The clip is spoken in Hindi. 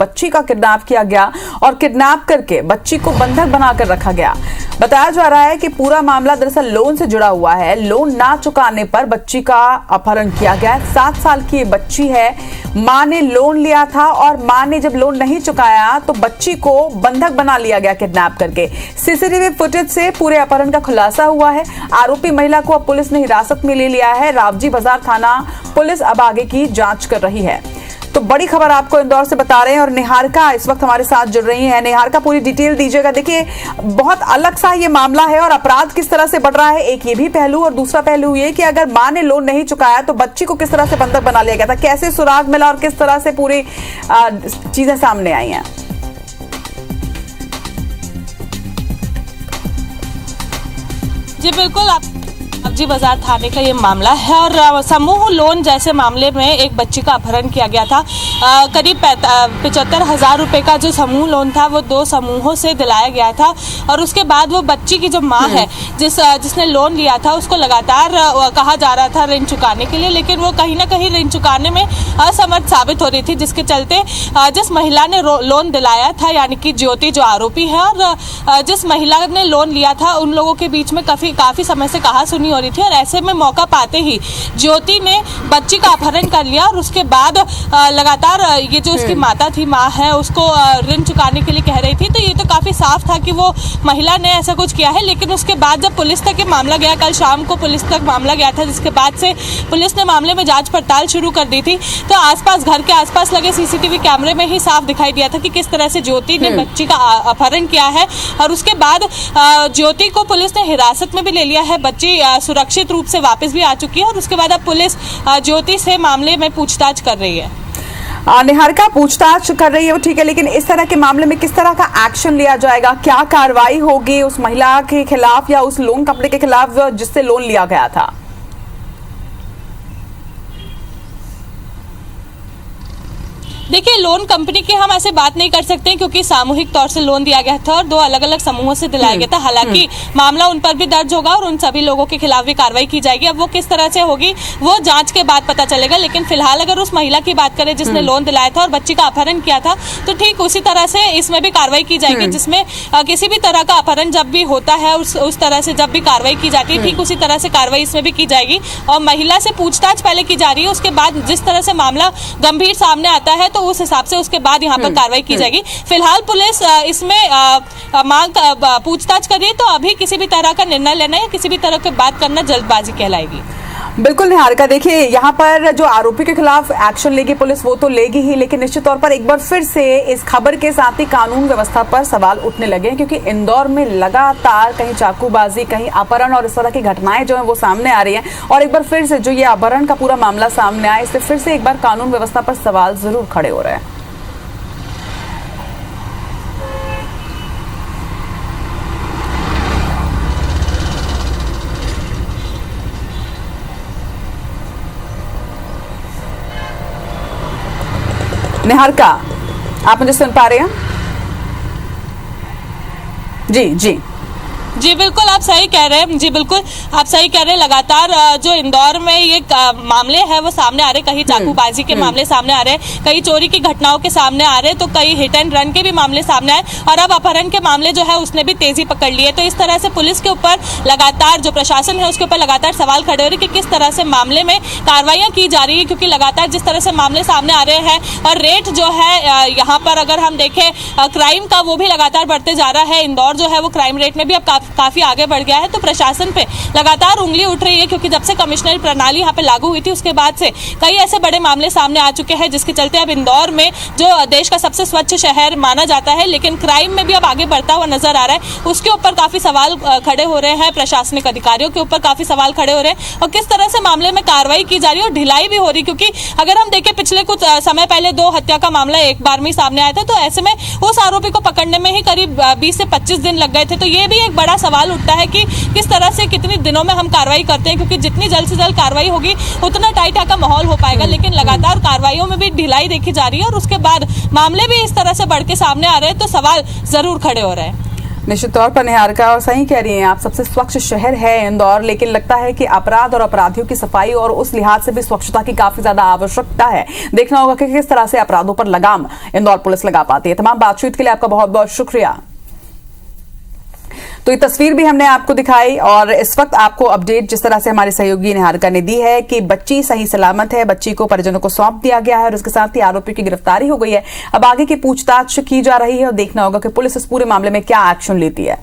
बच्ची का किडनैप किया गया और किडनैप करके बच्ची को बंधक बनाकर रखा गया। बताया जा रहा है कि पूरा मामला दरअसल लोन से जुड़ा हुआ है। लोन ना चुकाने पर बच्ची का अपहरण किया गया। 7 साल की बच्ची है। मां ने लोन लिया था और मां ने जब लोन नहीं चुकाया तो बच्ची को बंधक बना लिया गया किडनैप करके। सीसीटीवी फुटेज से पूरे अपहरण का खुलासा हुआ है। आरोपी महिला को अब पुलिस ने हिरासत में ले लिया है। रावजी बाजार थाना पुलिस अब आगे की जांच कर रही है। तो बड़ी खबर आपको इंदौर से बता रहे हैं और निहारिका इस वक्त हमारे साथ जुड़ रही हैं। निहारिका, पूरी डिटेल दीजिएगा। देखिए, बहुत अलग सा ये मामला है और अपराध किस तरह से बढ़ रहा है, एक ये भी पहलू और दूसरा पहलू ये कि अगर मां ने लोन नहीं चुकाया तो बच्ची को किस तरह से बंधक बना लिया गया था, कैसे सुराग मिला और किस तरह से पूरी चीजें सामने आई हैं। जी बिल्कुल, आप रावजी बाजार थाने का ये मामला है और समूह लोन जैसे मामले में एक बच्ची का अपहरण किया गया था। करीब 75,000 रुपए का जो समूह लोन था वो 2 समूहों से दिलाया गया था और उसके बाद वो बच्ची की जो मां है जिसने लोन लिया था उसको लगातार कहा जा रहा था ऋण चुकाने के लिए, लेकिन वो कहीं ना कहीं ऋण चुकाने में असमर्थ साबित हो रही थी, जिसके चलते जिस महिला ने लोन दिलाया था यानी कि ज्योति जो आरोपी है और जिस महिला ने लोन लिया था उन लोगों के बीच में काफी समय से कहासुनी हो रही थी और ऐसे में मौका पाते ही ज्योति ने बच्ची का अपहरण कर लिया और उसके बाद लगातार ये जो उसकी मां है उसको ऋण चुकाने के लिए कह रही थी। तो ये तो काफी साफ था कि वो महिला ने ऐसा कुछ किया है, लेकिन उसके बाद जब पुलिस तक ये मामला गया, कल शाम को पुलिस तक मामला गया था, जिसके बाद से पुलिस ने मामले में जांच पड़ताल शुरू कर दी थी। तो आसपास घर के आसपास लगे सीसीटीवी कैमरे में ही साफ दिखाई दिया था कि किस तरह से ज्योति ने बच्ची का अपहरण किया है और उसके बाद ज्योति को पुलिस ने हिरासत में भी ले लिया है। बच्ची सुरक्षित रूप से वापस भी आ चुकी है और उसके बाद अब पुलिस ज्योति से मामले में पूछताछ कर रही है। निहारिका, पूछताछ कर रही है वो ठीक है, लेकिन इस तरह के मामले में किस तरह का एक्शन लिया जाएगा, क्या कार्रवाई होगी उस महिला के खिलाफ या उस लोन कंपनी के खिलाफ जिससे लोन लिया गया था? देखिए, लोन कंपनी की हम ऐसे बात नहीं कर सकते क्योंकि सामूहिक तौर से लोन दिया गया था और 2 अलग-अलग समूहों से दिलाया गया था। हालांकि मामला उन पर भी दर्ज होगा और उन सभी लोगों के खिलाफ भी कार्रवाई की जाएगी। अब वो किस तरह से होगी वो जांच के बाद पता चलेगा, लेकिन फिलहाल अगर उस महिला की बात करें जिसने लोन दिलाया था और बच्ची का अपहरण किया था तो ठीक उसी तरह से इसमें भी कार्रवाई की जाएगी, जिसमें किसी भी तरह का अपहरण जब भी होता है उस तरह से जब भी कार्रवाई की जाती है ठीक उसी तरह से कार्रवाई इसमें भी की जाएगी और महिला से पूछताछ पहले की जा रही है। उसके बाद जिस तरह से मामला गंभीर सामने आता है तो उस हिसाब से उसके बाद यहाँ पर कार्रवाई की जाएगी। फिलहाल पुलिस इसमें मांग पूछताछ कर रही है, तो अभी किसी भी तरह का निर्णय लेना या किसी भी तरह की बात करना जल्दबाजी कहलाएगी। बिल्कुल निहारिका, देखिए यहाँ पर जो आरोपी के खिलाफ एक्शन लेगी पुलिस वो तो लेगी ही, लेकिन निश्चित तौर पर एक बार फिर से इस खबर के साथ ही कानून व्यवस्था पर सवाल उठने लगे हैं, क्योंकि इंदौर में लगातार कहीं चाकूबाजी, कहीं अपहरण और इस तरह की घटनाएं जो है वो सामने आ रही हैं और एक बार फिर से जो ये अपहरण का पूरा मामला सामने आया, इससे फिर से एक बार कानून व्यवस्था पर सवाल जरूर खड़े हो रहे हैं। निहारिका, आप मुझे सुन पा रहे हैं? जी जी जी बिल्कुल, आप सही कह रहे हैं। जी बिल्कुल, आप सही कह रहे हैं। लगातार जो इंदौर में ये मामले हैं वो सामने आ रहे, कहीं चाकूबाजी के मामले सामने आ रहे, कई चोरी की घटनाओं के सामने आ रहे, तो कई हिट एंड रन के भी मामले सामने आए और अब अपहरण के मामले जो है उसने भी तेजी पकड़ ली है। तो इस तरह से पुलिस के ऊपर लगातार जो प्रशासन है उसके ऊपर लगातार सवाल खड़े हो रहे कि किस तरह से मामले में कार्रवाइयां की जा रही है, क्योंकि लगातार जिस तरह से मामले सामने आ रहे हैं और रेट जो है यहाँ पर अगर हम देखें क्राइम का वो भी लगातार बढ़ते जा रहा है। इंदौर जो है वो क्राइम रेट में भी अब काफी आगे बढ़ गया है। तो प्रशासन पे लगातार उंगली उठ रही है, क्योंकि जब से कमिश्नरी प्रणाली यहाँ पे लागू हुई थी उसके बाद से कई ऐसे बड़े मामले सामने आ चुके हैं, जिसके चलते अब इंदौर में जो देश का सबसे स्वच्छ शहर माना जाता है लेकिन क्राइम में भी अब आगे बढ़ता हुआ नजर आ रहा है। उसके ऊपर काफी सवाल खड़े हो रहे हैं, प्रशासनिक अधिकारियों के ऊपर काफी सवाल खड़े हो रहे हैं और किस तरह से मामले में कार्रवाई की जा रही है और ढिलाई भी हो रही, क्योंकि अगर हम देखें पिछले कुछ समय पहले 2 हत्या का मामला एक बार में सामने आया था, तो ऐसे में उस आरोपी को पकड़ने में ही करीब 20 से 25 दिन लग गए थे। तो ये भी एक बड़ा सवाल उठता है कि किस तरह से कितने दिनों में हम कार्रवाई करते हैं, क्योंकि जितनी जल्द से जल्द कार्रवाई होगी उतना टाइट का माहौल हो पाएगा, लेकिन लगातार कार्रवाइयों में भी ढिलाई देखी जा रही है और उसके बाद मामले भी इस तरह से बढ़ के सामने आ रहे हैं, तो सवाल जरूर खड़े हो रहे हैं। निश्चित तौर पर निहारिका, और सही कह रही हैं आप, सबसे स्वच्छ शहर है इंदौर, लेकिन लगता है कि अपराध और अपराधियों की सफाई और उस लिहाज से भी स्वच्छता की काफी ज्यादा आवश्यकता है। देखना होगा कि किस तरह से अपराधों पर लगाम इंदौर पुलिस लगा पाती है। तमाम बातचीत के लिए आपका बहुत बहुत शुक्रिया। तो ये तस्वीर भी हमने आपको दिखाई और इस वक्त आपको अपडेट जिस तरह से हमारे सहयोगी निहारिका ने दी है कि बच्ची सही सलामत है, बच्ची को परिजनों को सौंप दिया गया है और इसके साथ ही आरोपी की गिरफ्तारी हो गई है। अब आगे की पूछताछ की जा रही है और देखना होगा कि पुलिस इस पूरे मामले में क्या एक्शन लेती है।